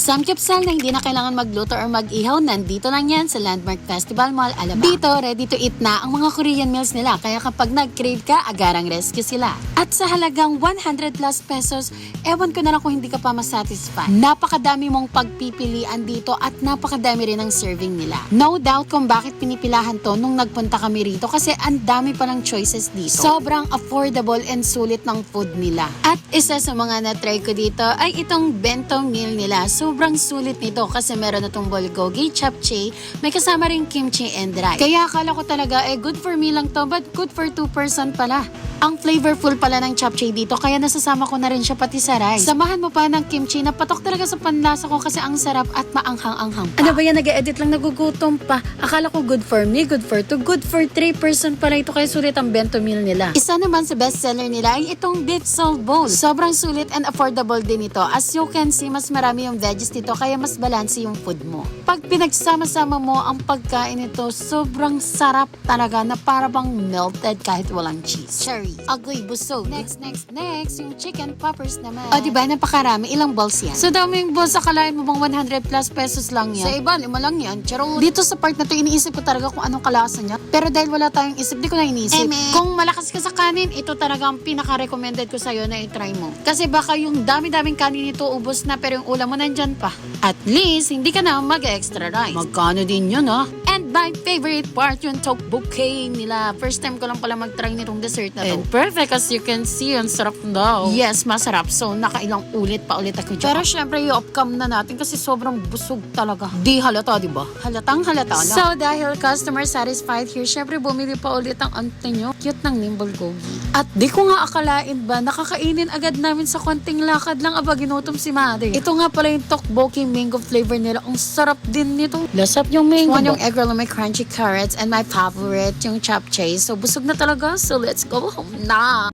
Samgyupsal na hindi na kailangan magluto or mag-ihaw, nandito lang yan sa Landmark Festival Mall, Alabang. Dito, ready to eat na ang mga Korean meals nila, kaya kapag nag-crave ka, agarang rescue sila. At sa halagang 100 plus pesos, ewan ko na lang kung hindi ka pa masatisfy. Napakadami mong pagpipilian dito at napakadami rin ang serving nila. No doubt kung bakit pinipilahan to nung nagpunta kami rito kasi ang dami pa ng choices dito. Sobrang affordable and sulit ng food nila. At isa sa mga na-try ko dito ay itong bento meal nila. Sobrang sulit nito kasi meron na itong bulgogi, japchae, may kasama rin kimchi and rice. Kaya akala ko talaga good for me lang to, but good for 2 person pala. Ang flavorful pala ng japchae dito kaya nasasama ko na rin siya pati sa rice. Samahan mo pa ng kimchi na patok talaga sa panlasa ko kasi ang sarap at maanghang-anghang pa. Ano ba yan, nag-edit lang, nagugutom pa. Akala ko good for me, good for 2, good for 3 person pala ito kaya sulit ang bento meal nila. Isa naman sa bestseller nila ay itong beef salt bowl. Sobrang sulit and affordable din ito. As you can see, mas marami yung veggies dito kaya mas balance yung food mo. Pag pinagsama-sama mo ang pagkain nito, sobrang sarap talaga na para bang melted kahit walang cheese. Cherry, agoy, busog. Next, yung chicken poppers naman. O diba, napakarami. Ilang balls yan? So dami yung balls, akalain mo bang 100 plus pesos lang yan? Sa iba, 5 lang yan. Charo. Dito sa part na to, iniisip ko talaga kung anong kalasa niya. Pero dahil wala tayong isip, di ko na iniisip. Kung malakas ka sa kanin, ito talaga ang pinaka-recommended ko sa'yo na i-try mo. Kasi baka yung dami-daming kanin nito ubos na pero yung ulam mo nandyan pa. At least, hindi ka na mag-extra rice. Magkano din yun, ha? And my favorite part, yung tteokbokki nila. First time ko lang pala mag-try nitong dessert na to. And perfect, as you can see, ang sarap daw. Yes, masarap. So, nakailang ulit pa ulit ako dyan. Pero syempre, i-upcam na natin kasi sobrang busog talaga. Di halata, di ba? Halatang halata na. So, dahil customer satisfied here, syempre bumili pa ulit ang auntie nyo. Cute ng nimble gogi. At di ko nga akalain ba, nakakainin agad namin sa konting lakad lang, aba ginutom si Made. Ito nga pala yung tteokbokki mango flavor nila. Ang sarap din nito. Lasap yung mango. One yung egg roll na may crunchy carrots and my favorite yung japchae. So busog na talaga. So let's go home na.